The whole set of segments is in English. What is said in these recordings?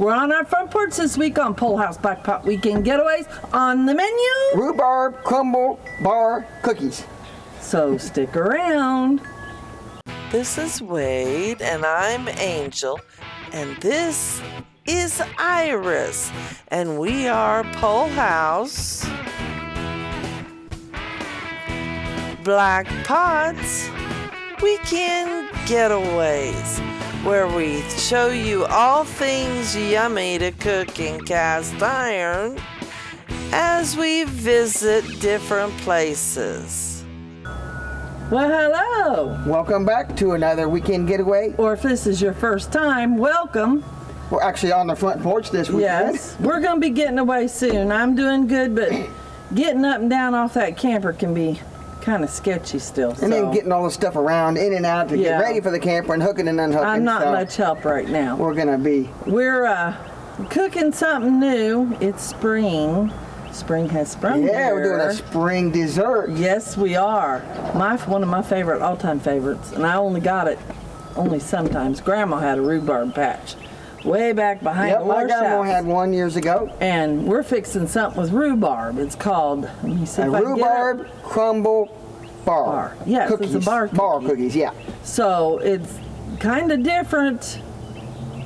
We're on our front porch this week on Pole House Backpot Weekend Getaways. On the menu, Rhubarb Crumble bar cookies. So stick around. This is Wade, and I'm Angel, and this is Iris, and we are Pole House Black Pots Weekend Getaways, where we show you all things yummy to cook in cast iron as we visit different places. Well, hello. Welcome back to another weekend getaway. Or if this is your first time, welcome. We're actually on the front porch this weekend. Yes, we're going to be getting away soon. I'm doing good, but getting up and down off that camper can be kind of sketchy still. And then getting all the stuff around, in and out to get ready for the camper and hooking and unhooking. I'm not much help right now. We're cooking something new. It's spring. Spring has sprung here. Yeah, we're doing a spring dessert. Yes, we are. One of my favorite, all-time favorites, and I only got it sometimes. Grandma had a rhubarb patch way back behind the wash house. My grandma had one years ago. And we're fixing something with rhubarb. It's called, let me see if I can get it. Rhubarb Crumble bar. Yes, cookies. It's a bar cookie. Bar cookies, yeah. So it's kind of different.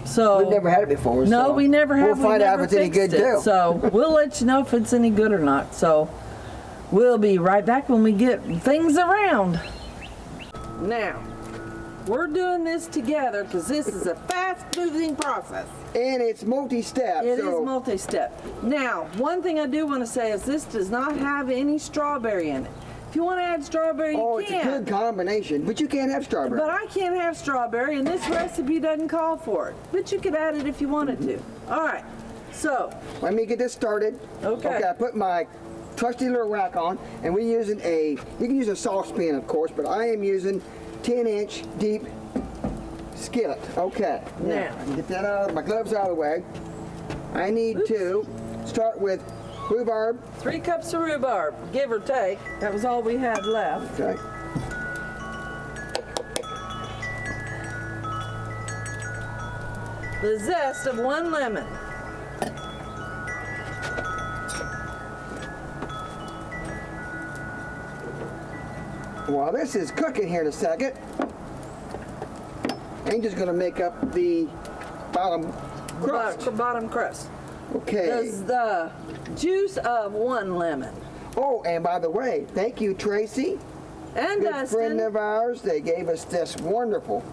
So we've never had it before. No, we never have. We'll find out if it's any good too. So we'll let you know if it's any good or not. So we'll be right back when we get things around. Now, we're doing this together because this is a fast-moving process. And it's multi-step. It is multi-step. Now, one thing I do want to say is this does not have any strawberry in it. If you want to add strawberry, you can. Oh, it's a good combination, but you can't have strawberry. But I can't have strawberry, and this recipe doesn't call for it. But you could add it if you wanted to. All right, so. Let me get this started. Okay. I put my trusty little rack on, and we're using you can use a saucepan, of course, but I am using 10-inch deep skillet. Okay. Now, get that out, my gloves out of the way. I need to start with rhubarb. 3 cups of rhubarb, give or take. That was all we had left. Okay. The zest of 1 lemon. While this is cooking here in a second, Angel's going to make up the bottom crust. Bottom crust. Okay. There's the juice of 1 lemon. Oh, and by the way, thank you, Tracy. And good Dustin. Friend of ours. They gave us this wonderful,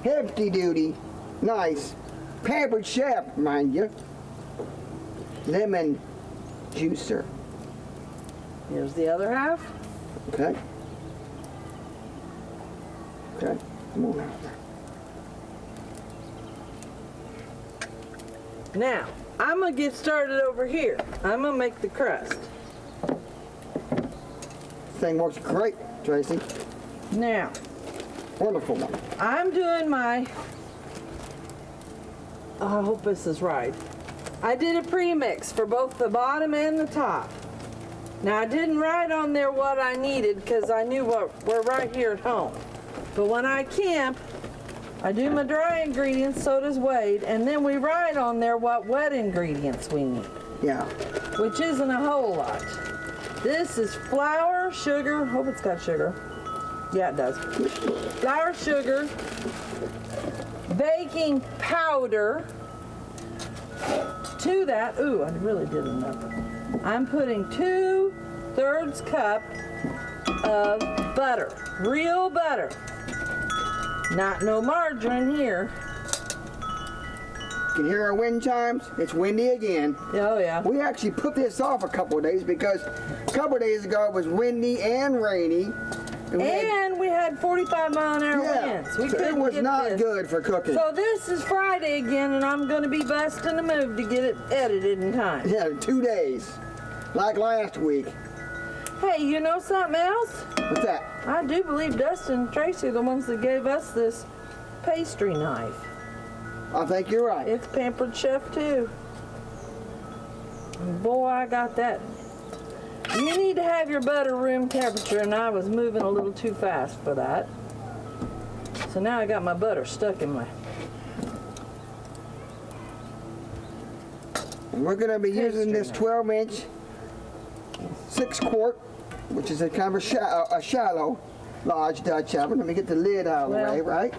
hefty-duty, nice, pampered chef, mind you, lemon juicer. Here's the other half. Okay. Okay. Come on out there. Now, I'm going to get started over here. I'm going to make the crust. This thing works great, Tracy. Now, wonderful one. I'm doing I hope this is right. I did a pre-mix for both the bottom and the top. Now, I didn't write on there what I needed because I knew we're right here at home. But when I camp, I do my dry ingredients, so does Wade, and then we write on there what wet ingredients we need. Yeah. Which isn't a whole lot. This is flour, sugar, hope it's got sugar. Yeah, it does. Flour, sugar, baking powder. To that, ooh, I really did enough. I'm putting 2/3 cup of butter, real butter. Not no margarine here. You can hear our wind chimes. It's windy again. Oh, yeah. We actually put this off a couple of days because a couple of days ago it was windy and rainy. And we had 45-mile-an-hour winds. It was not good for cooking. So this is Friday again, and I'm going to be busting a move to get it edited in time. Yeah, 2 days, like last week. Hey, you know something else? What's that? I do believe Dustin and Tracy are the ones that gave us this pastry knife. I think you're right. It's Pampered Chef too. And boy, I got that. You need to have your butter room temperature, and I was moving a little too fast for that. So now I got my butter stuck in my And we're going to be using this 12-inch 6-quart, which is a kind of a shallow large Dutch oven. Let me get the lid out of the way, right?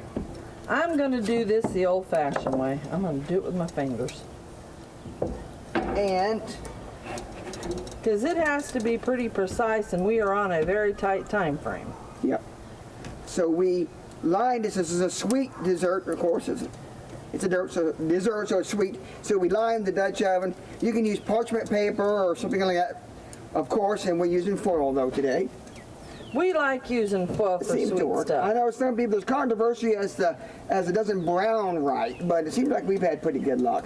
I'm going to do this the old-fashioned way. I'm going to do it with my fingers. And because it has to be pretty precise, and we are on a very tight time frame. yep. So we lined this. This is a sweet dessert, of course. It's a dessert, so it's sweet. So we lined the Dutch oven. You can use parchment paper or something like that, of course, and we're using foil though today. We like using foil for Seems to sweet work. stuff. I know some people, there's controversy as it doesn't brown right, but it seems like we've had pretty good luck.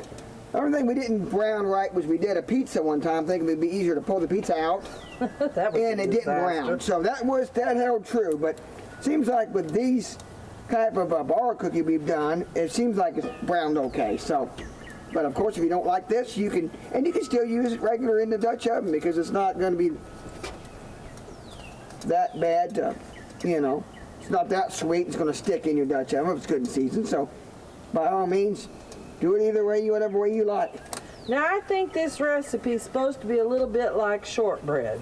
The only thing we didn't brown right was we did a pizza one time, thinking it would be easier to pull the pizza out, That was and a it didn't brown. disaster. So that held true, but seems like with these type of a bar cookie we've done, it seems like it's browned okay. So, but of course, if you don't like this, you can still use it regular in the Dutch oven because it's not going to be that bad to, it's not that sweet. It's going to stick in your Dutch oven if it's good and seasoned. So, by all means, do it either way, whatever way you like. Now, I think this recipe is supposed to be a little bit like shortbread.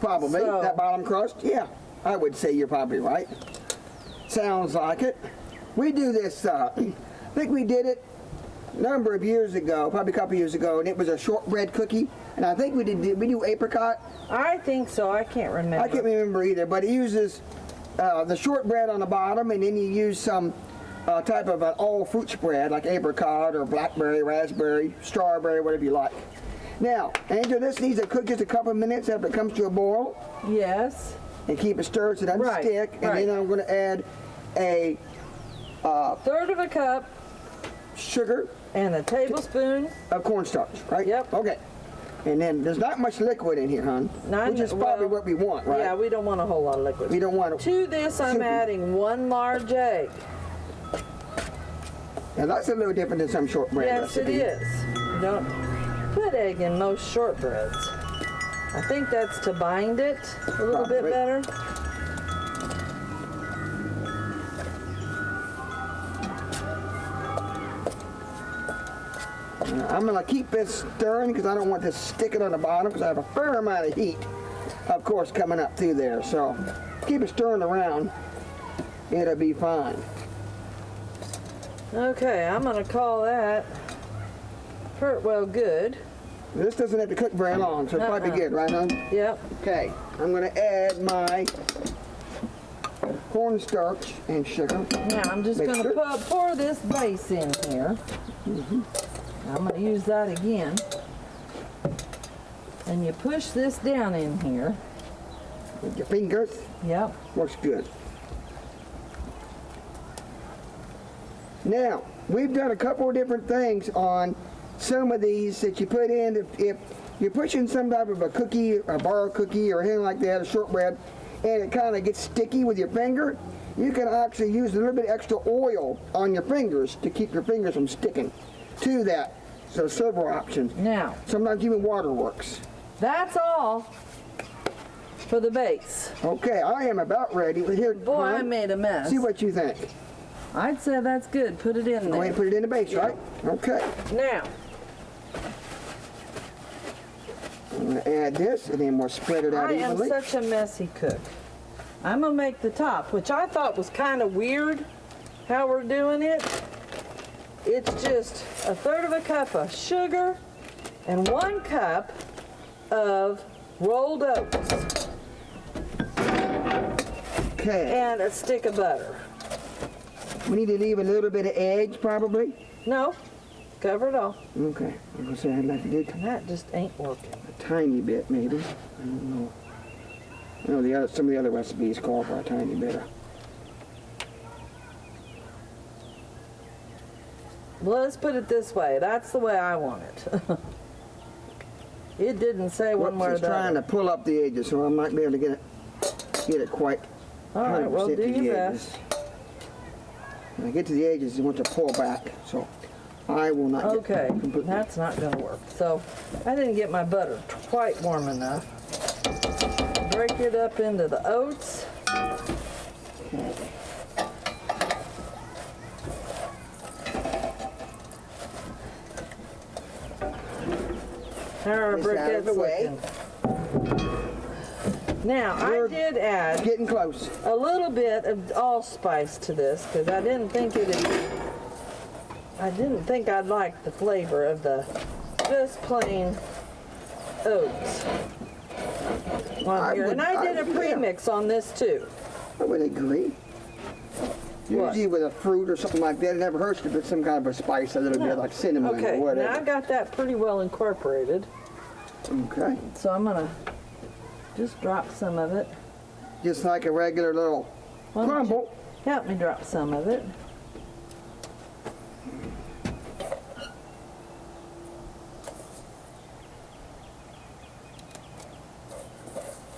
Probably. So- That bottom crust? Yeah, I would say you're probably right. Sounds like it. We do this, I think we did it a number of years ago, probably a couple years ago, and it was a shortbread cookie. And I think we do apricot. I think so. I can't remember. I can't remember either, but it uses the shortbread on the bottom, and then you use some type of an all fruit spread, like apricot or blackberry, raspberry, strawberry, whatever you like. Now, Angel, this needs to cook just a couple of minutes after it comes to a boil, Yes. and keep it stirred so it doesn't Right, stick. And right. then I'm going to add a Third of a cup sugar and a tablespoon. of cornstarch, right? Yep. Okay. And then there's not much liquid in here, hon, None- which is probably well, what we want, right? Yeah, we don't want a whole lot of liquid. We don't want To this, I'm Simply- adding 1 large egg. Now that's a little different than some shortbread Yes, it recipe. is. You don't put egg in most shortbreads. I think that's to bind it a little bit Probably. better. I'm going to keep this stirring because I don't want this sticking on the bottom because I have a fair amount of heat, of course, coming up through there. So keep it stirring around. It'll be fine. Okay, I'm gonna call that good. This doesn't have to cook very long, so it's probably good, right, hon? Yep. Okay, I'm going to add my cornstarch and sugar. Now I'm just gonna Mixture. pour this base in here. I'm gonna use that again. And you push this down in here. With your fingers, Yep. works good. Now, we've done a couple of different things on some of these that you put in. If you're pushing some type of a cookie, a bar cookie, or anything like that, a shortbread, and it kind of gets sticky with your finger, you can actually use a little bit extra oil on your fingers to keep your fingers from sticking to that. So several options. Now, Sometimes even water works. that's all for the base. Okay, I am about ready. Here, Boy, I hon, made a mess. see what you think. I'd say that's good. Put it in Go ahead there. and put it in the base, right? Okay. Now, I'm going to add this, and then we'll spread it out I am evenly. such a messy cook. I'm gonna make the top, which I thought was kind of weird how we're doing it. It's just a third of a cup of sugar and 1 cup of rolled oats Okay. and a stick of butter. We need to leave a little bit of edge, probably. No, cover it all. Okay. I'm going to say I'd like to do And that just ain't working. a tiny bit, maybe. I don't know. I know some of the other recipes call for a tiny bit of. Well, let's put it this way. That's the way I want it. It didn't say one Whoops, way or it's the trying other. to pull up the edges, so I might be able to get it quite All right, well, 100% do to the your edges. best. When I get to the edges, it wants to pull back, so I will not Okay, get completely. that's not gonna work. So I didn't get my butter quite warm enough. Break it up into the oats. our this out of the briquettes way. looking? Now, I did add Getting close. a little bit of allspice to this because I didn't think I'd like the flavor of the just plain oats on here. And I did a premix on this too. I would agree. What? Usually with a fruit or something like that, it never hurts to put some kind of a spice, a little bit like cinnamon or Okay, whatever. now I got that pretty well incorporated. Okay. So I'm gonna just drop some of it. Just like a regular little Why don't you crumble. help me drop some of it.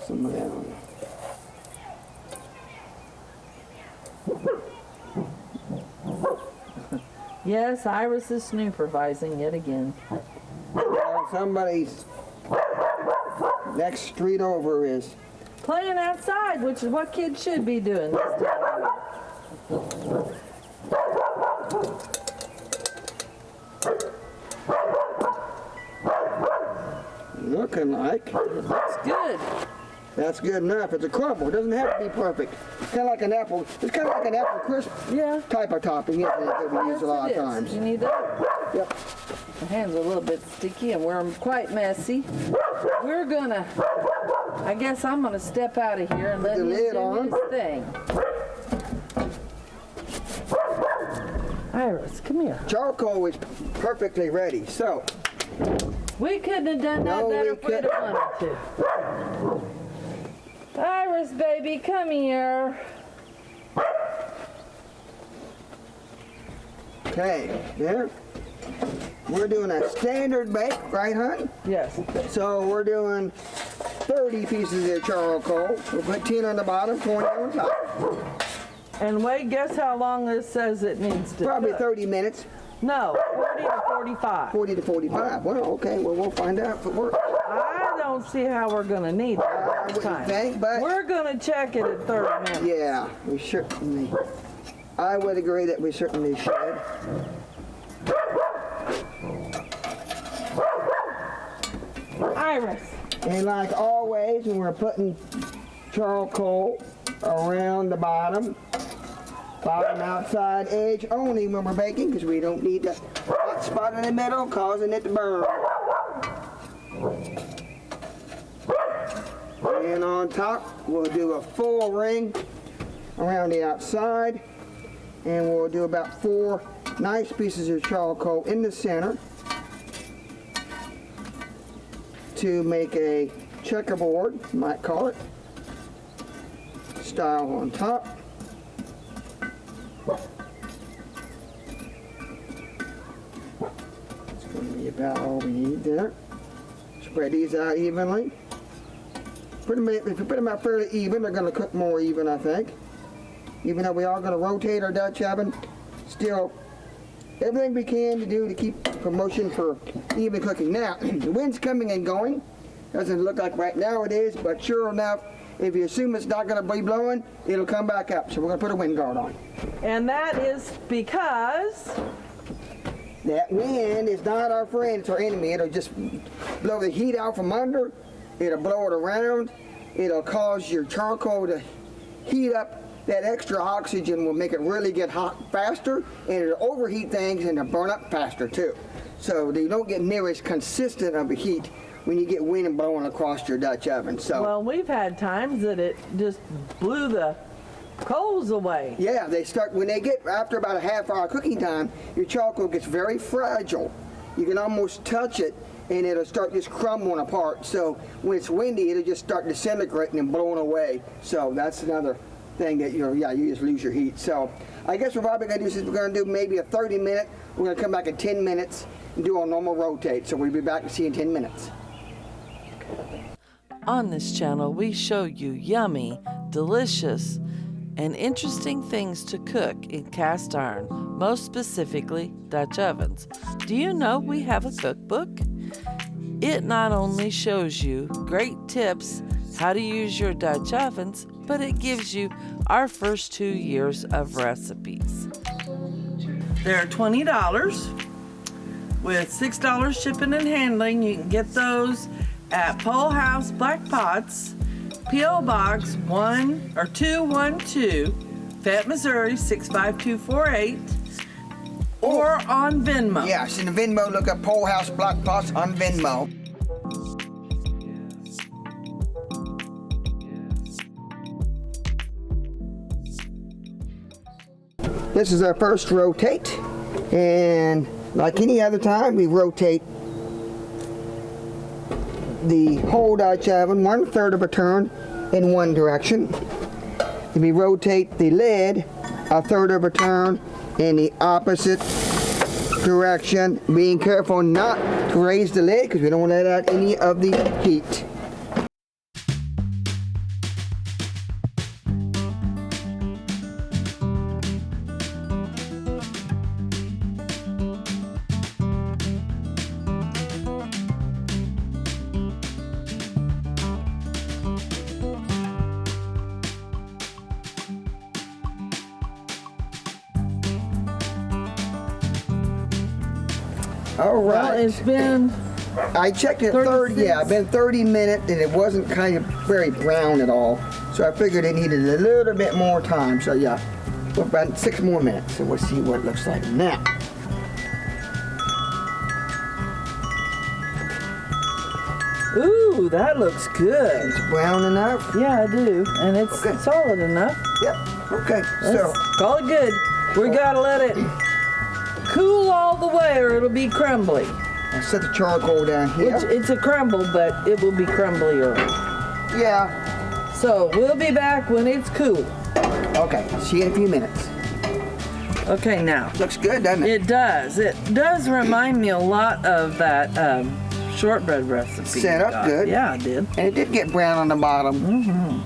Some of that on. Yes, Iris is supervising yet again. Somebody's next street over is Playing outside, which is what kids should be doing this time of year. looking like. Looks good. That's good enough. It's a crumble. It doesn't have to be perfect. It's kind of like an apple. It's kind of like an apple crisp Yeah. type of topping, isn't it, that we use Yes, a lot it of is. times. You need that. Yep. My hands are a little bit sticky and we're quite messy. We're gonna, I guess I'm gonna step out of here and let the him lid do on. his thing. Iris, come here. Charcoal is perfectly ready. So, We couldn't have done that No, we better if we'd have wanted to. Iris, baby, come here. okay, there. We're doing a standard bake, right, hon? Yes. So we're doing 30 pieces of charcoal. We'll put 10 on the bottom, 20 on top. And Wade, guess how long this says it needs to Probably cook? 30 minutes, No, 40 to 45. 40 to 45. Well, okay, well, we'll find out if it works. I don't see how we're gonna need I that wouldn't time. think, but We're gonna check it at 30 minutes. yeah, we certainly, I would agree that we certainly should. Iris, And like always, when we're putting charcoal around the bottom outside edge only when we're baking, because we don't need the hot spot in the middle causing it to burn. And on top, we'll do a full ring around the outside, and we'll do about 4 nice pieces of charcoal in the center to make a checkerboard, you might call it, style on top. It's going to be about all we need there. Spread these out evenly. If you put them out fairly even, they're going to cook more even, I think. Even though we are going to rotate our Dutch oven, still everything we can to do to keep promotion for even cooking. Now, the wind's coming and going. Doesn't look like right now it is, but sure enough, if you assume it's not going to be blowing, it'll come back up. So we're going to put a wind guard on. and that is because That wind is not our friend, it's our enemy. It'll just blow the heat out from under. It'll blow it around. It'll cause your charcoal to heat up. That extra oxygen will make it really get hot faster, and it'll overheat things and it'll burn up faster too. So you don't get near as consistent of a heat when you get wind blowing across your Dutch oven. So well, we've had times that it just blew the coals away. yeah, they start, when they get, after about a half-hour cooking time, your charcoal gets very fragile. You can almost touch it, and it'll start just crumbling apart. So when it's windy, it'll just start disintegrating and blowing away. So that's another thing that, you just lose your heat. So I guess we're probably going to do is we're going to do maybe a 30-minute. We're going to come back in 10 minutes and do our normal rotate. So we'll be back to see you in 10 minutes. On this channel, we show you yummy, delicious, and interesting things to cook in cast iron, most specifically Dutch ovens. Do you know we have a cookbook? It not only shows you great tips how to use your Dutch ovens, but it gives you our first 2 years of recipes. They're $20. with $6 shipping and handling. You can get those at Pole House Black Pots, P.O. Box 212, Fayette, Missouri 65248, or on Venmo. Yes, in the Venmo, look up Pole House Black Pots on Venmo. This is our first rotate, and like any other time, we rotate the whole Dutch oven 1/3 of a turn in one direction. Then we rotate the lid 1/3 of a turn in the opposite direction, being careful not to raise the lid because we don't want to let out any of the heat. All Well, right. it's been I checked it 30. Yeah, been 30 minutes, and it wasn't kind of very brown at all. So I figured it needed a little bit more time. So yeah, about 6 more minutes, and we'll see what it looks like now. ooh, that looks good. It's brown enough. Yeah, I do, and it's Okay. solid enough. Yep. Okay. Let's So call it good. We gotta let it cool all the way, or it'll be crumbly. I set the charcoal down here. It's a crumble, but it will be crumblier. Yeah. So we'll be back when it's cool. Okay. See you in a few minutes. Okay, now. Looks good, doesn't it? It does. It does remind me a lot of that shortbread recipe. Set you up got. good. Yeah, I did. And it did get brown on the bottom.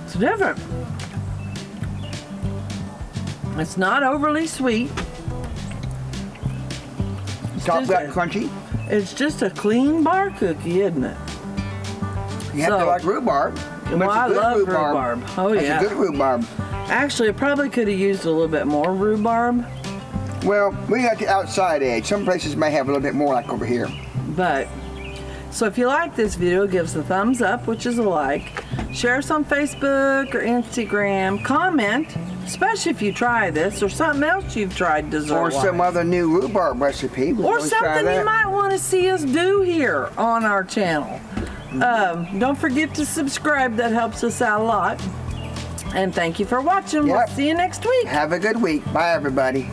It's different. It's not overly sweet. Top just got a- crunchy. It's just a clean bar cookie, isn't it? You have to So- like rhubarb. Well, But it's a I good love rhubarb. Oh, It's yeah. a good rhubarb. Actually, I probably could have used a little bit more rhubarb, Well, we got the outside edge. Some places may have a little bit more, like over here. but so if you like this video, give us a thumbs up, which is a like. Share us on Facebook or Instagram. Comment, especially if you try this or something else you've tried dessert Or some other new rhubarb recipe. We'll or always try something you that. might want to see us do here on our channel. Don't forget to subscribe. That helps us out a lot. And thank you for watching. Yep. We'll see you next week. Have a good week. Bye, everybody.